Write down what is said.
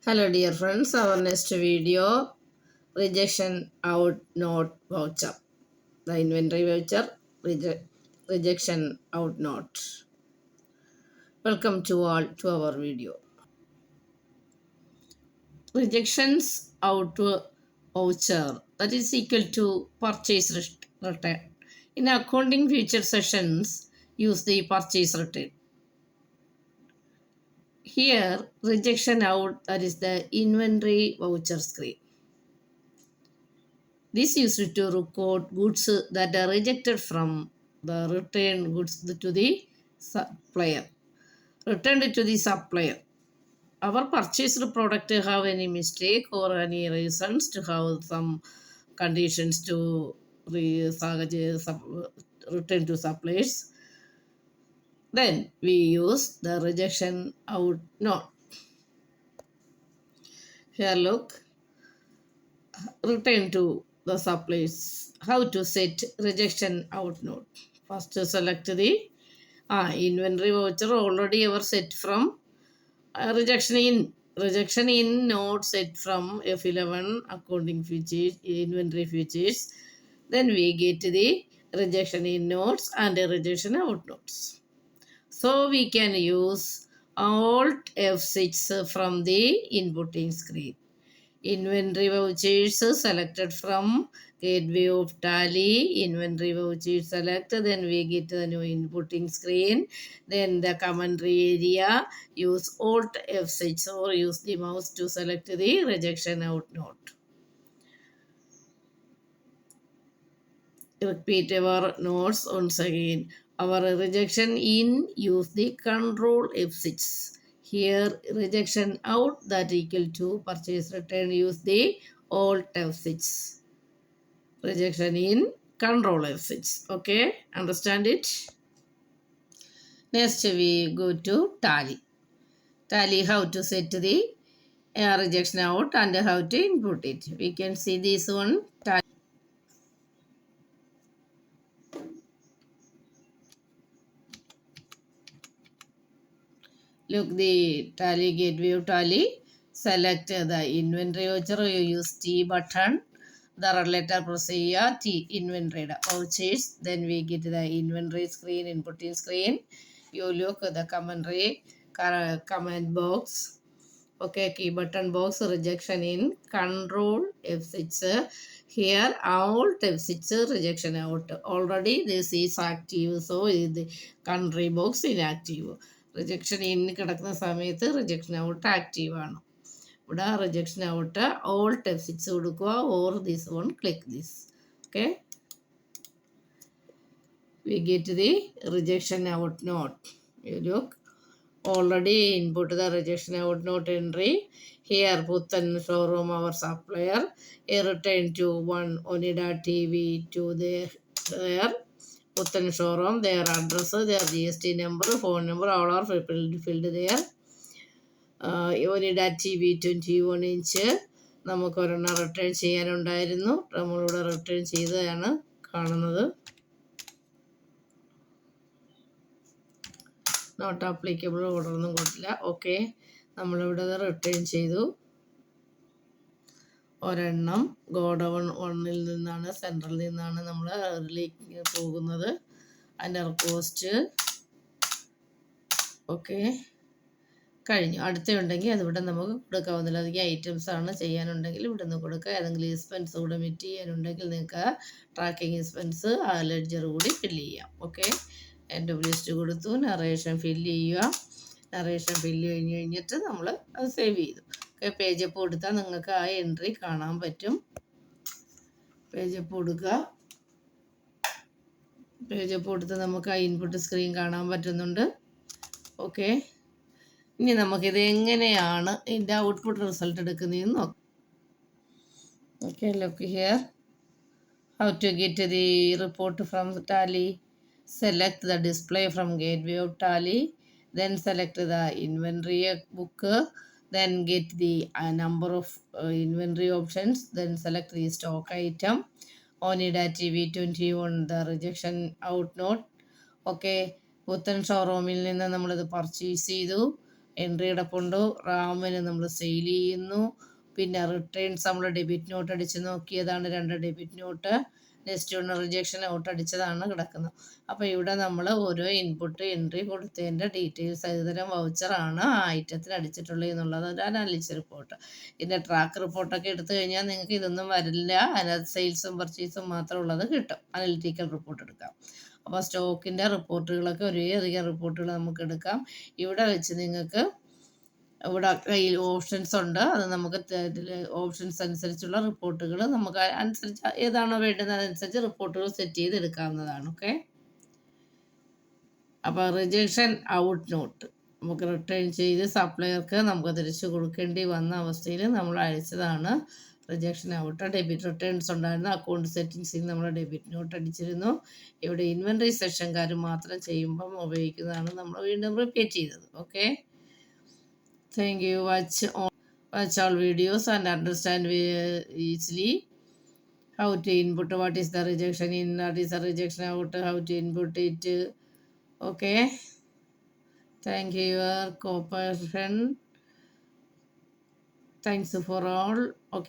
Hello dear friends, our next video rejection out note voucher. The inventory voucher rejection out note. Welcome to all to our video. Rejections out voucher, that is equal to purchase return. In accounting future sessions, use the purchase return. Here rejection out, that is the inventory voucher screen. This used to record goods that are rejected from the returned goods to the supplier. Returned to the supplier. Our purchased product have any mistake or any reasons to have some conditions to return to suppliers. Then we use the rejection out note. Here look, return to the supplies. How to set rejection out note? First select the inventory voucher already ever set from rejection in note set from F11 accounting features inventory features. Then we get the rejection in notes and rejection out notes. So we can use Alt F6 from the inputting screen. Inventory vouchers selected from gateway of Tally. Inventory vouchers select. Then we get the new inputting screen. Then the commentary area. Use Alt F6 or use the mouse to select the rejection out note. Repeat our notes once again. Our rejection in, use the Control F6. Here rejection out, that equal to purchase return, use the Alt F6. Rejection in, Control F6. Okay, understand it? Next we go to Tally. Tally, how to set the rejection out and how to input it. We can see this one. Tally. Look, the Tally gateway of Tally. Select the inventory voucher. You use T button. The red letter press here, T inventory vouchers. Then we get the inventory screen, inputting screen. You look at the commentary, comment box. Okay, key button box, rejection in, Control F6. Here Alt F6, rejection out. Already this is active, so the country box inactive. Rejection in കിടക്കുന്ന സമയത്ത് rejection out active ആണ്. ഇവിടെ rejection out Alt F6 കൊടുക്കുക or this one click this. Okay. We get the rejection out note. You look. Already input the rejection out note entry. Here Puthan showroom our supplier. A return to one Onida TV to their Puthan showroom. Their address, their GST number, phone number, all are filled there. Onida TV 21 inch. നമുക്കൊരെണ്ണം return ചെയ്യാനുണ്ടായിരുന്നു. നമ്മളിവിടെ return ചെയ്തതാണ് കാണുന്നത്. Not applicable ഓർഡറൊന്നും കൊടുത്തില്ല. Okay, നമ്മളിവിടെ return ചെയ്തു. ഒരെണ്ണം godown 1-ൽ നിന്നാണ്, സെൻട്രലിൽ നിന്നാണ് നമ്മൾ അതിലേക്ക് പോകുന്നത്. അതിൻ്റെ കോസ്റ്റ് ഓക്കെ കഴിഞ്ഞു. അടുത്തുണ്ടെങ്കിൽ അതിവിടെ നമുക്ക് കൊടുക്കാവുന്നില്ല. അധികം ഐറ്റംസ് ആണ് ചെയ്യാനുണ്ടെങ്കിൽ ഇവിടെ നിന്ന് കൊടുക്കുക. ഏതെങ്കിലും എക്സ്പെൻസ് കൂടെ മിറ്റ് ചെയ്യാനുണ്ടെങ്കിൽ നിങ്ങൾക്ക് ട്രാക്കിംഗ് എക്സ്പെൻസ് ആ ലെഡ്ജർ കൂടി ഫില്ല് ചെയ്യാം. ഓക്കെ, NWST കൊടുത്തു, നറേഷൻ ഫില്ല് ചെയ്യുക. നറേഷൻ ഫില്ല് കഴിഞ്ഞിട്ട് നമ്മൾ അത് സേവ് ചെയ്തു. ഓക്കെ, പേജപ്പ് കൊടുത്താൽ നിങ്ങൾക്ക് ആ എൻട്രി കാണാൻ പറ്റും. പേജപ്പ് കൊടുക്കുക. പേജപ്പ് കൊടുത്ത് നമുക്ക് ആ ഇൻപുട്ട് സ്ക്രീൻ കാണാൻ പറ്റുന്നുണ്ട്. ഓക്കെ, ഇനി നമുക്കിത് എങ്ങനെയാണ് ഇതിൻ്റെ ഔട്ട്പുട്ട് റിസൾട്ട് എടുക്കുന്നതെന്ന് നോക്കാം. Okay, look here. How to get the report from Tally. Select the display from gateway of Tally. Then select the inventory book. Then get the number of inventory options. Then select the stock item. Onida TV 21, the rejection out note. Okay, പുത്തൻ ഷോറൂമിൽ നിന്ന് നമ്മളിത് purchase ചെയ്തു. Entry കിടപ്പുണ്ട്. റാമിന് നമ്മൾ sale ചെയ്യുന്നു. പിന്നെ returns നമ്മൾ ഡെബിറ്റ് നോട്ട് അടിച്ച് നോക്കിയതാണ്, 2 ഡെബിറ്റ് നോട്ട്. നെക്സ്റ്റ് ഒന്ന് റിജക്ഷൻ ഔട്ട് അടിച്ചതാണ് കിടക്കുന്നത്. അപ്പോൾ ഇവിടെ നമ്മൾ ഓരോ ഇൻപുട്ട് എൻട്രി കൊടുത്തതിൻ്റെ ഡീറ്റെയിൽസ് ഏതുതരം വൗച്ചറാണ് ആ ഐറ്റത്തിന് അടിച്ചിട്ടുള്ളത് എന്നുള്ളത് ഒരു അനാലിസിസ് റിപ്പോർട്ട്. ഇതിൻ്റെ ട്രാക്ക് റിപ്പോർട്ടൊക്കെ എടുത്തു കഴിഞ്ഞാൽ നിങ്ങൾക്ക് ഇതൊന്നും വരില്ല. അതിനകത്ത് സെയിൽസും പർച്ചേസും മാത്രം ഉള്ളത് കിട്ടും. അനലിറ്റിക്കൽ റിപ്പോർട്ട് എടുക്കാം. അപ്പോൾ സ്റ്റോക്കിൻ്റെ റിപ്പോർട്ടുകളൊക്കെ ഒരേയധികം റിപ്പോർട്ടുകൾ നമുക്ക് എടുക്കാം. ഇവിടെ വെച്ച് നിങ്ങൾക്ക് ഇവിടെ കയ്യിൽ ഓപ്ഷൻസ് ഉണ്ട്. അത് നമുക്ക് ഓപ്ഷൻസ് അനുസരിച്ചുള്ള റിപ്പോർട്ടുകൾ നമുക്ക് അനുസരിച്ച് ഏതാണോ വേണ്ടത് അതനുസരിച്ച് റിപ്പോർട്ടുകൾ സെറ്റ് ചെയ്ത് എടുക്കാവുന്നതാണ്. ഓക്കെ. അപ്പോൾ റിജക്ഷൻ ഔട്ട് നോട്ട് നമുക്ക് റിട്ടേൺ ചെയ്ത് സപ്ലയർക്ക് നമുക്ക് തിരിച്ചു കൊടുക്കേണ്ടി വന്ന അവസ്ഥയിൽ നമ്മൾ അയച്ചതാണ് റിജക്ഷൻ ഔട്ട്. ഡെബിറ്റ് റിട്ടേൺസ് ഉണ്ടായിരുന്നു. അക്കൗണ്ട് സെറ്റിങ്സിൽ നമ്മൾ ഡെബിറ്റ് നോട്ട് അടിച്ചിരുന്നു. ഇവിടെ ഇൻവെൻട്രി സെക്ഷൻകാർ മാത്രം ചെയ്യുമ്പം ഉപയോഗിക്കുന്നതാണ് നമ്മൾ വീണ്ടും റിപ്പീറ്റ് ചെയ്തത്. Okay. Thank you. Watch all videos and understand easily how to input, what is the rejection in, what is the rejection out, how to input it. Okay. Thank you your cooperation. Thanks for all. Okay.